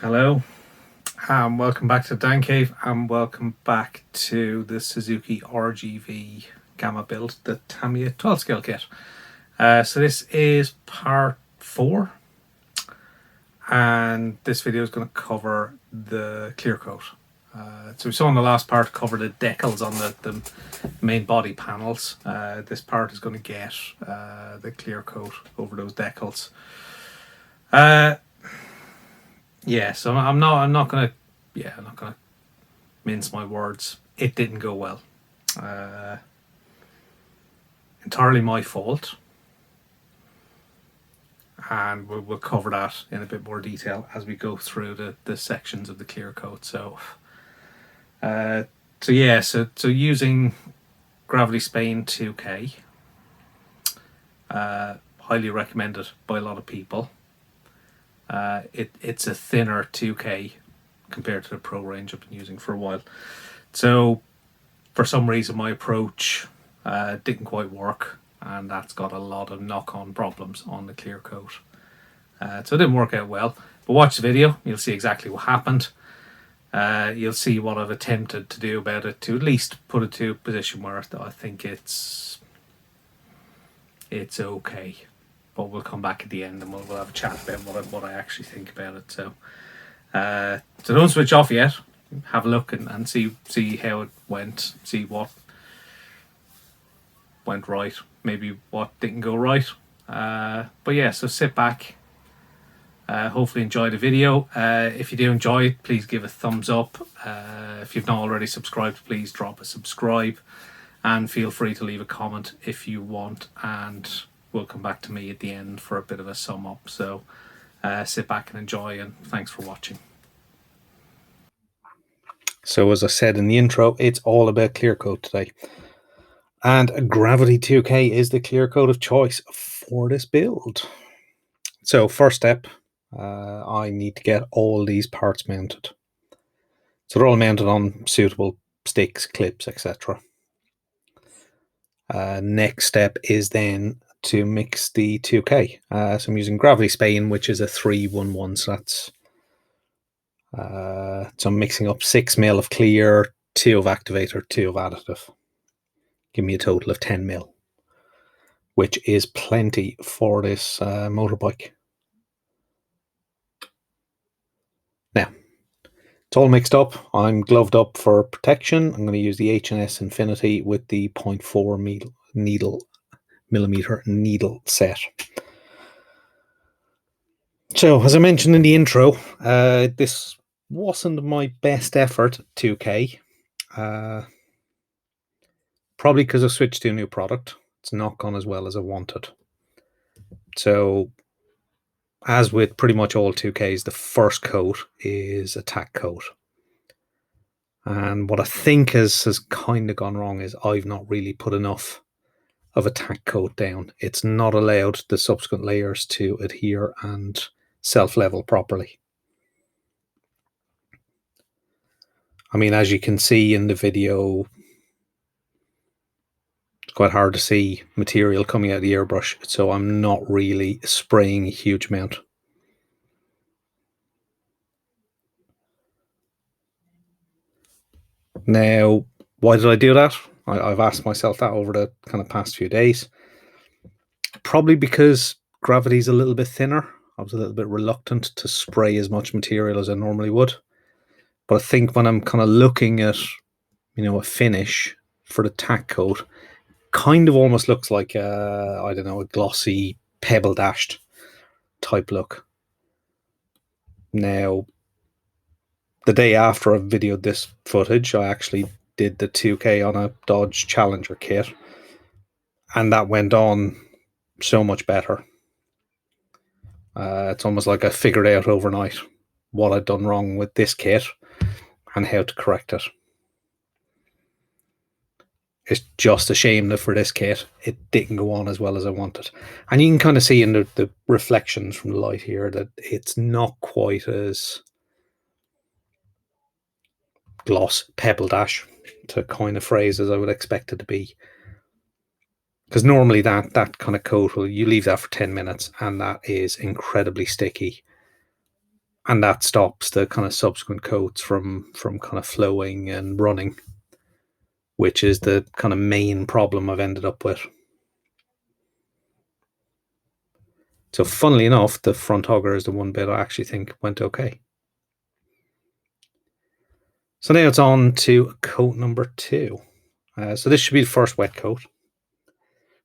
Hello, welcome back to Dan Cave, and welcome back to the Suzuki RGV Gamma build, the Tamiya 12 scale kit. So this is part 4, and this video is going to cover the clear coat. So we saw in the last part cover the decals on the main body panels. This part is going to get the clear coat over those decals. Yeah, so I'm not gonna mince my words. It didn't go well. Entirely my fault, and we'll cover that in a bit more detail as we go through the sections of the clear coat. So using Gravity Spain 2K, highly recommended by a lot of people. It's a thinner 2K compared to the Pro range I've been using for a while. So for some reason my approach didn't quite work, and that's got a lot of knock-on problems on the clear coat. So it didn't work out well. But watch the video, you'll see exactly what happened. You'll see what I've attempted to do about it to at least put it to a position where I think it's okay. But we'll come back at the end and we'll have a chat about what I actually think about it. So don't switch off yet. Have a look and see how it went. See what went right. Maybe what didn't go right. But yeah, so sit back. Hopefully enjoy the video. If you do enjoy it, please give a thumbs up. If you've not already subscribed, please drop a subscribe. And feel free to leave a comment if you want. And will come back to me at the end for a bit of a sum up. So sit back and enjoy, and thanks for watching. So as I said in the intro, it's all about clear coat today, and Gravity 2K is the clear coat of choice for this build. So first step, I need to get all these parts mounted. So they're all mounted on suitable sticks, clips, etc. Next step is then to mix the 2K. So I'm using Gravity Spain, which is a 3-1-1. So that's so I'm mixing up 6 ml of clear, 2 of activator, 2 of additive. Give me a total of 10 ml, which is plenty for this motorbike. Now it's all mixed up. I'm gloved up for protection. I'm going to use the H&S Infinity with the 0.4 millimeter needle set. So as I mentioned in the intro, this wasn't my best effort 2K, probably because I switched to a new product. It's not gone as well as I wanted. So as with pretty much all 2Ks, the first coat is a Tack Coat. And what I think has kind of gone wrong is I've not really put enough of a Tack Coat down. It's not allowed the subsequent layers to adhere and self-level properly. I mean, as you can see in the video, it's quite hard to see material coming out of the airbrush, so I'm not really spraying a huge amount. Now, why did I do that? I've asked myself that over the kind of past few days. Probably because Gravity's a little bit thinner. I was a little bit reluctant to spray as much material as I normally would. But I think when I'm kind of looking at, a finish for the Tack Coat, kind of almost looks like I don't know, a glossy pebble dashed type look. Now, the day after I videoed this footage, I actually did the 2K on a Dodge Challenger kit, and that went on so much better. It's almost like I figured out overnight what I'd done wrong with this kit and how to correct it. It's just a shame that for this kit, it didn't go on as well as I wanted. And you can kind of see in the reflections from the light here that it's not quite as gloss pebble dash, to coin a phrase, as I would expect it to be. Because normally that kind of coat, you leave that for 10 minutes and that is incredibly sticky. and that stops the kind of subsequent coats from kind of flowing and running, which is the kind of main problem I've ended up with. So funnily enough, the front hugger is the one bit I actually think went okay. So now it's on to coat number 2. So this should be the first wet coat.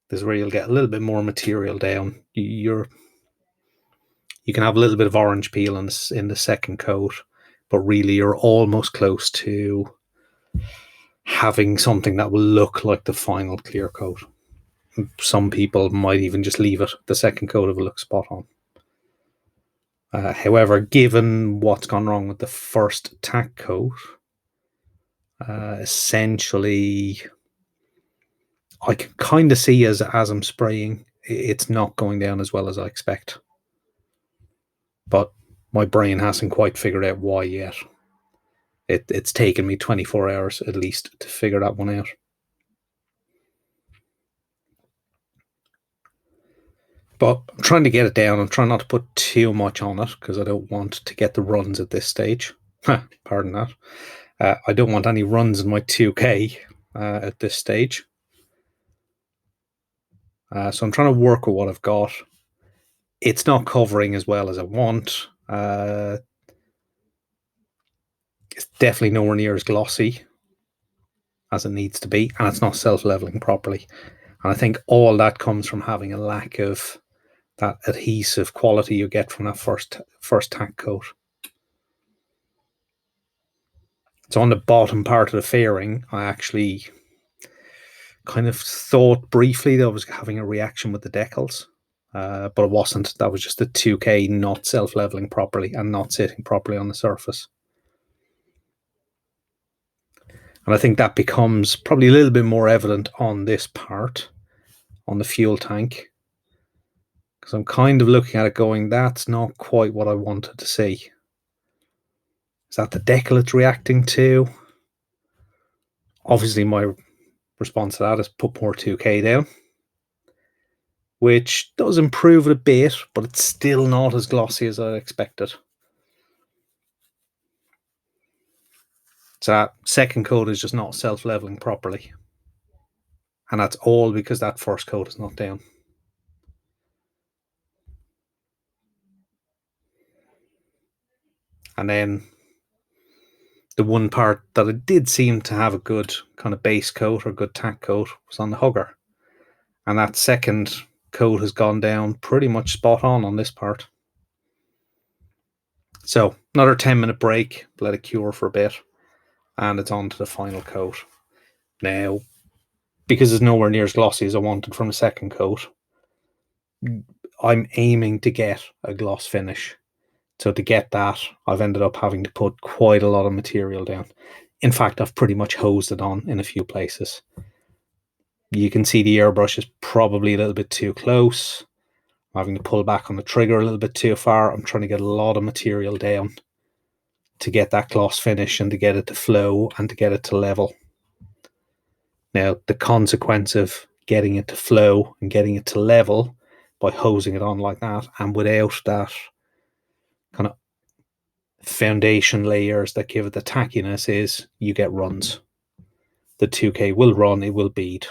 This is where you'll get a little bit more material down. You can have a little bit of orange peel in the second coat, but really you're almost close to having something that will look like the final clear coat. Some people might even just leave it. The second coat of it looks spot on. However, given what's gone wrong with the first tack coat, essentially, I can kind of see as I'm spraying, it's not going down as well as I expect. But my brain hasn't quite figured out why yet. It's taken me 24 hours at least to figure that one out. But I'm trying to get it down. I'm trying not to put too much on it because I don't want to get the runs at this stage. Pardon that. I don't want any runs in my 2K at this stage. So I'm trying to work with what I've got. It's not covering as well as I want. It's definitely nowhere near as glossy as it needs to be, and it's not self-leveling properly. And I think all that comes from having a lack of that adhesive quality you get from that first tack coat. So on the bottom part of the fairing, I actually kind of thought briefly that I was having a reaction with the decals, but it wasn't. That was just the 2K not self-leveling properly and not sitting properly on the surface. And I think that becomes probably a little bit more evident on this part, on the fuel tank, because I'm kind of looking at it going, that's not quite what I wanted to see. Is that the decal it's reacting to? Obviously, my response to that is put more 2K down, which does improve it a bit, but it's still not as glossy as I expected. So that second coat is just not self-leveling properly. And that's all because that first coat is not down. And then the one part that it did seem to have a good kind of base coat or good tack coat was on the hugger. And that second coat has gone down pretty much spot on this part. So another 10-minute break, let it cure for a bit, and it's on to the final coat. Now, because it's nowhere near as glossy as I wanted from the second coat, I'm aiming to get a gloss finish. So to get that, I've ended up having to put quite a lot of material down. In fact, I've pretty much hosed it on in a few places. You can see the airbrush is probably a little bit too close. I'm having to pull back on the trigger a little bit too far. I'm trying to get a lot of material down to get that gloss finish and to get it to flow and to get it to level. Now, the consequence of getting it to flow and getting it to level by hosing it on like that and without that kind of foundation layers that give it the tackiness is you get runs. The 2K will run, it will bead.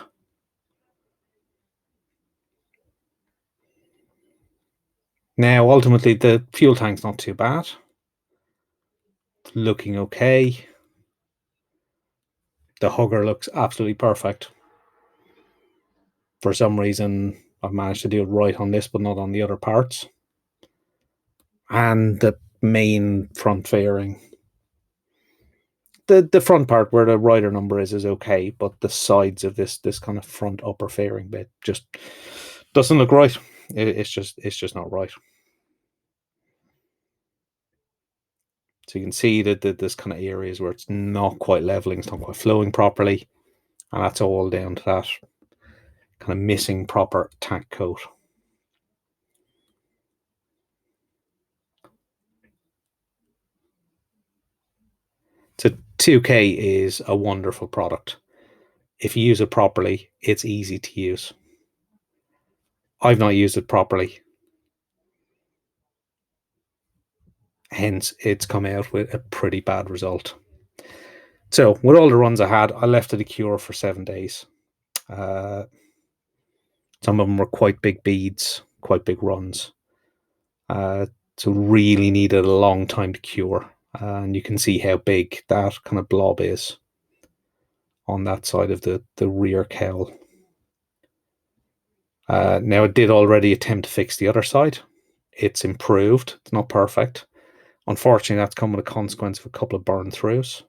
Now, ultimately, the fuel tank's not too bad. It's looking okay. The hugger looks absolutely perfect. For some reason, I've managed to do it right on this, but not on the other parts. And the main front fairing, the front part where the rider number is okay, but the sides of this kind of front upper fairing bit just doesn't look right. It's just not right. So you can see that there's kind of areas where it's not quite leveling, it's not quite flowing properly, and that's all down to that kind of missing proper tack coat. So 2K is a wonderful product. If you use it properly, it's easy to use. I've not used it properly. Hence, it's come out with a pretty bad result. So, with all the runs I had, I left it a cure for 7 days. Some of them were quite big beads, quite big runs. So really needed a long time to cure. And you can see how big that kind of blob is on that side of the rear cowl. Now, I did already attempt to fix the other side. It's improved. It's not perfect. Unfortunately, that's come with a consequence of a couple of burn throughs.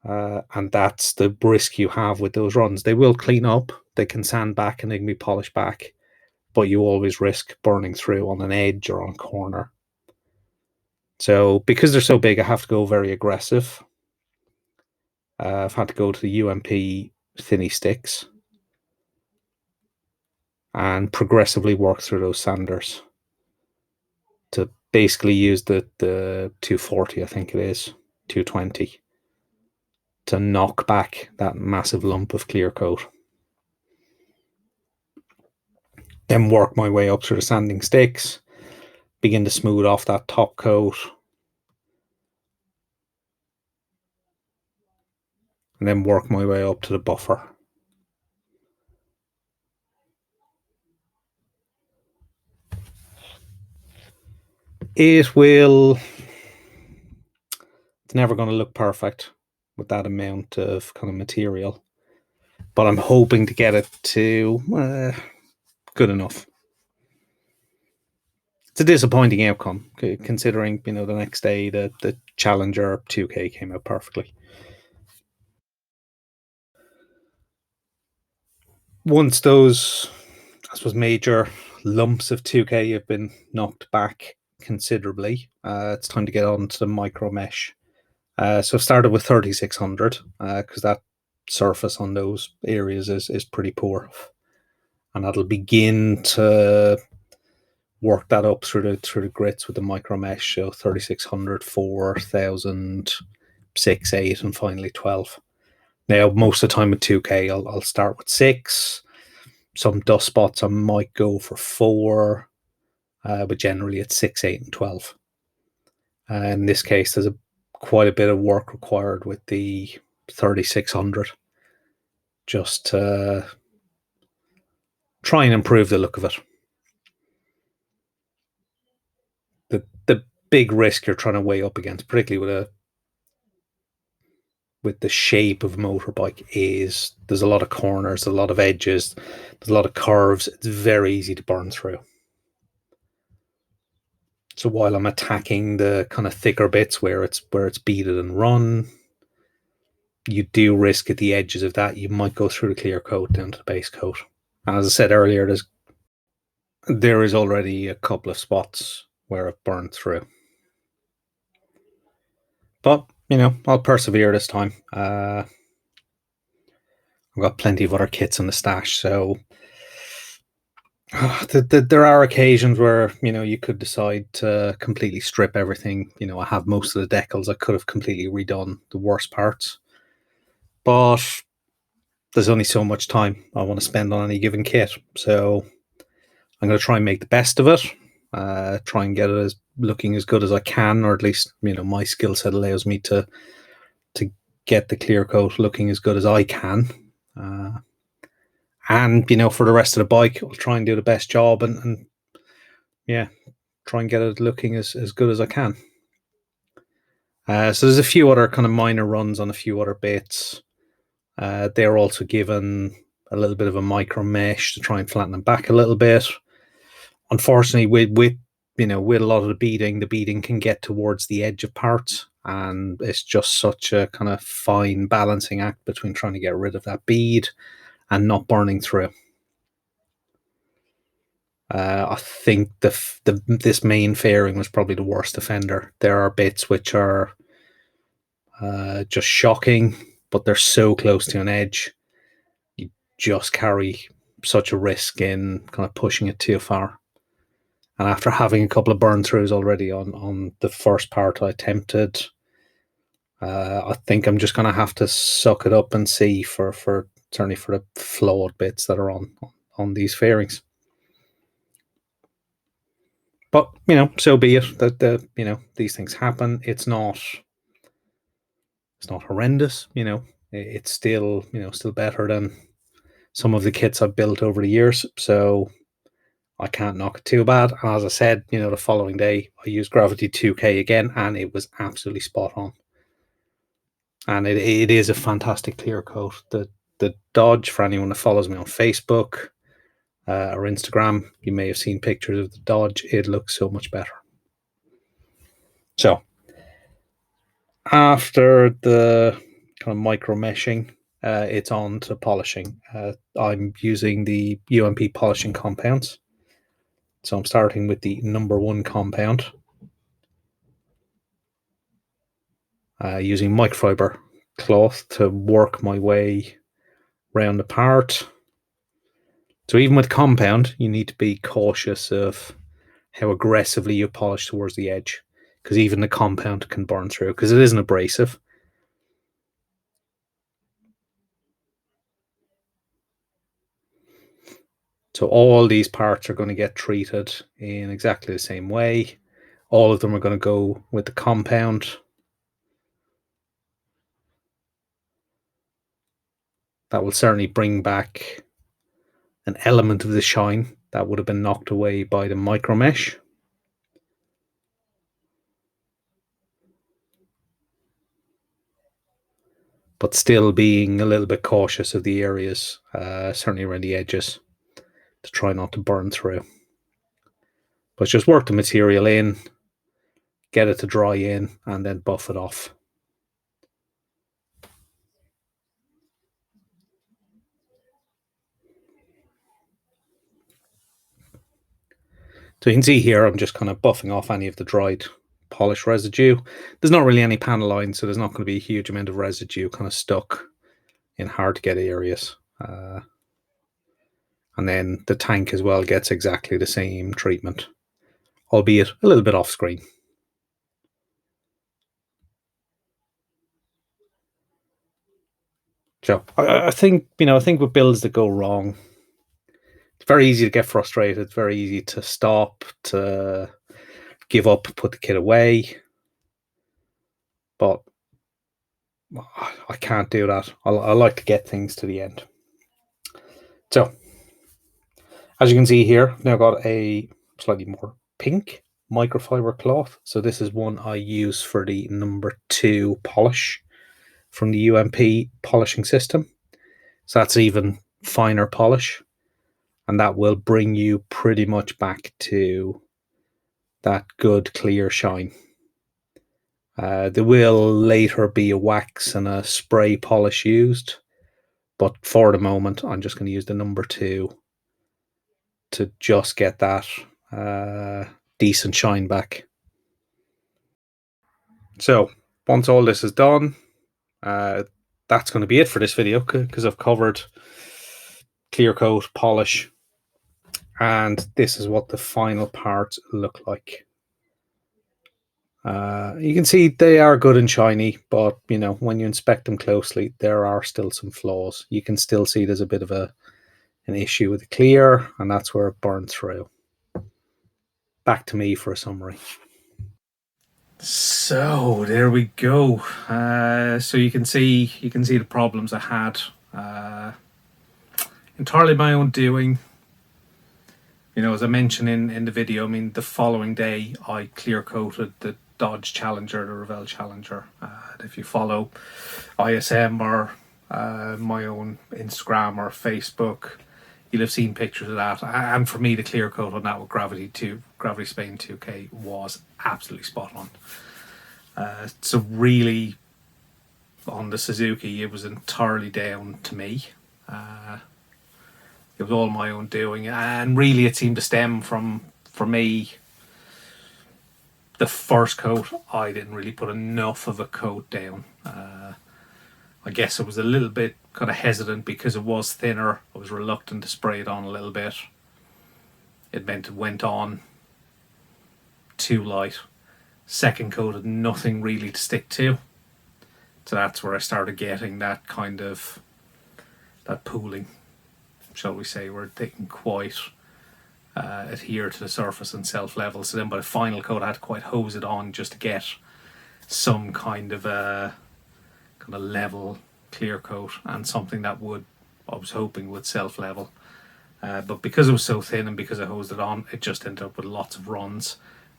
And that's the risk you have with those runs. They will clean up, they can sand back, and they can be polished back, but you always risk burning through on an edge or on a corner. So because they're so big, I have to go very aggressive. I've had to go to the UMP thinny sticks and progressively work through those sanders to basically use the 240, I think it is, 220, to knock back that massive lump of clear coat. Then work my way up through the sanding sticks, begin to smooth off that top coat, and then work my way up to the buffer. It will, it's never going to look perfect with that amount of kind of material, but I'm hoping to get it to good enough. It's a disappointing outcome considering, the next day the Challenger 2K came out perfectly. Once those, I suppose, major lumps of 2K have been knocked back considerably, it's time to get on to the micro mesh. So I've started with 3600 because that surface on those areas is pretty poor, and that'll begin to work that up through the grits with the micro mesh. So 3600, 4000, 6, 8, and finally 12. Now, most of the time with 2K, I'll start with 6. Some dust spots I might go for 4, but generally it's 6, 8, and 12. In this case, there's quite a bit of work required with the 3600, just to try and improve the look of it. The big risk you're trying to weigh up against, particularly with the shape of a motorbike, is there's a lot of corners, a lot of edges, there's a lot of curves. It's very easy to burn through. So while I'm attacking the kind of thicker bits where it's beaded and run, you do risk at the edges of that, you might go through the clear coat down to the base coat. And as I said earlier, there is already a couple of spots where I've burned through. But, I'll persevere this time. I've got plenty of other kits in the stash, so there are occasions where, you could decide to completely strip everything. I have most of the decals. I could have completely redone the worst parts. But there's only so much time I want to spend on any given kit. So I'm going to try and make the best of it. Try and get it as looking as good as I can, or at least, my skill set allows me to get the clear coat looking as good as I can. And, for the rest of the bike, I'll try and do the best job and try and get it looking as good as I can. So there's a few other kind of minor runs on a few other bits. They're also given a little bit of a micro mesh to try and flatten them back a little bit. Unfortunately, with a lot of the beading can get towards the edge of parts, and it's just such a kind of fine balancing act between trying to get rid of that bead and not burning through. I think this main fairing was probably the worst offender. There are bits which are just shocking, but they're so close to an edge. You just carry such a risk in kind of pushing it too far. And after having a couple of burn throughs already on the first part I attempted, I think I'm just going to have to suck it up and see for certainly for the flawed bits that are on these fairings. But so be it. That these things happen. It's not horrendous. It's still still better than some of the kits I've built over the years. So I can't knock it too bad. And as I said, the following day I used Gravity 2K again, and it was absolutely spot on. And it is a fantastic clear coat. The Dodge, for anyone that follows me on Facebook or Instagram, you may have seen pictures of the Dodge. It looks so much better. So after the kind of micro meshing, it's on to polishing. I'm using the UMP polishing compounds. So I'm starting with the number 1 compound, using microfiber cloth to work my way around the part. So even with compound, you need to be cautious of how aggressively you polish towards the edge, because even the compound can burn through, because it isn't abrasive. So all these parts are going to get treated in exactly the same way. All of them are going to go with the compound. That will certainly bring back an element of the shine that would have been knocked away by the micro mesh. But still being a little bit cautious of the areas, certainly around the edges, to try not to burn through. But just work the material in, get it to dry in, and then buff it off. So you can see here, I'm just kind of buffing off any of the dried polish residue. There's not really any panel lines, so there's not going to be a huge amount of residue kind of stuck in hard to get areas. And then the tank as well gets exactly the same treatment, albeit a little bit off screen. So I think with builds that go wrong, it's very easy to get frustrated. It's very easy to stop, to give up, put the kit away. But I can't do that. I like to get things to the end. So as you can see here, I've now got a slightly more pink microfiber cloth. So this is one I use for the number 2 polish from the UMP polishing system. So that's even finer polish, and that will bring you pretty much back to that good clear shine. There will later be a wax and a spray polish used, but for the moment I'm just going to use the number 2 to just get that decent shine back. So once all this is done, that's going to be it for this video, because I've covered clear coat, polish, and this is what the final parts look like. You can see they are good and shiny, but when you inspect them closely, there are still some flaws. You can still see there's a bit of an issue with the clear, and that's where it burned through. Back to me for a summary. So there we go. So you can see the problems I had. Entirely my own doing. As I mentioned in the video, I mean, the following day I clear coated the Dodge Challenger, the Revell Challenger. If you follow ISM or my own Instagram or Facebook, you'll have seen pictures of that. And for me, the clear coat on that with Gravity Spain 2K was absolutely spot on. So really, on the Suzuki, it was entirely down to me. It was all my own doing, and really it seemed to stem from, for me, the first coat. I didn't really put enough of a coat down. I guess I was a little bit kind of hesitant because it was thinner. I was reluctant to spray it on a little bit. It meant it went on too light. Second coat had nothing really to stick to. So that's where I started getting that kind of, that pooling, shall we say, where it didn't quite adhere to the surface and self-level. So then by the final coat I had to quite hose it on just to get some kind of a level clear coat, and something that would, I was hoping, would self-level. But because it was so thin and because I hosed it on, it just ended up with lots of runs,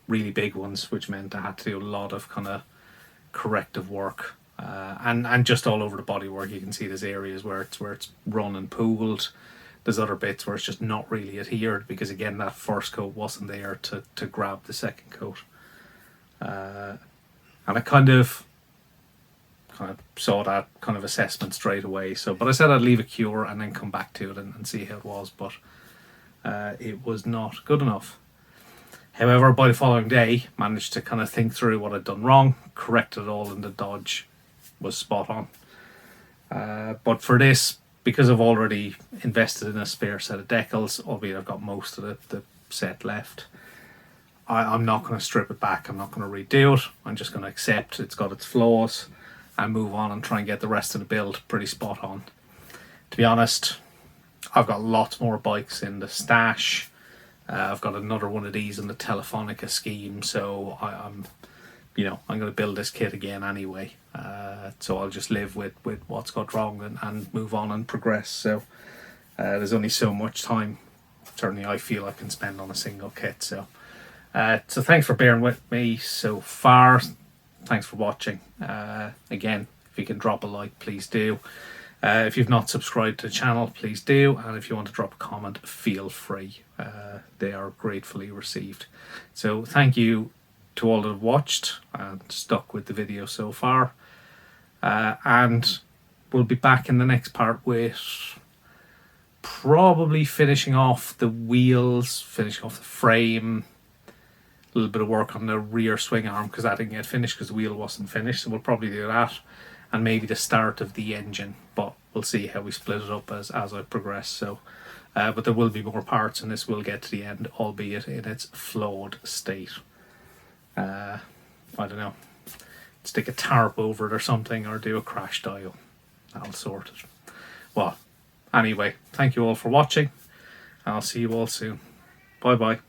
really big ones, which meant I had to do a lot of kind of corrective work, and just all over the bodywork. You can see there's areas where it's run and pooled. There's other bits where it's just not really adhered because, again, that first coat wasn't there to grab the second coat. And I kind of saw that kind of assessment straight away. So, but I said I'd leave it cure and then come back to it and see how it was. But it was not good enough. However, by the following day, managed to kind of think through what I'd done wrong, corrected it all, and the dodge was spot on. But for this, because I've already invested in a spare set of decals, albeit I've got most of the set left, I'm not going to strip it back. I'm not going to redo it. I'm just going to accept it's got its flaws and move on and try and get the rest of the build pretty spot on. To be honest, I've got lots more bikes in the stash. I've got another one of these in the Telefonica scheme, so I'm going to build this kit again anyway. So I'll just live with what's got wrong and move on and progress. So there's only so much time, certainly I feel, I can spend on a single kit. So thanks for bearing with me so far. Thanks for watching. Again, if you can drop a like, please do. If you've not subscribed to the channel, please do. And if you want to drop a comment, feel free. They are gratefully received. So thank you to all that have watched and stuck with the video so far. And we'll be back in the next part with probably finishing off the wheels, finishing off the frame, a little bit of work on the rear swing arm because that didn't get finished because the wheel wasn't finished. So we'll probably do that, and maybe the start of the engine, but we'll see how we split it up as I progress. So but there will be more parts, and this will get to the end, albeit in its flawed state. I don't know, stick a tarp over it or something, or do a crash dial. That'll sort it. Well, anyway, thank you all for watching. I'll see you all soon. Bye bye.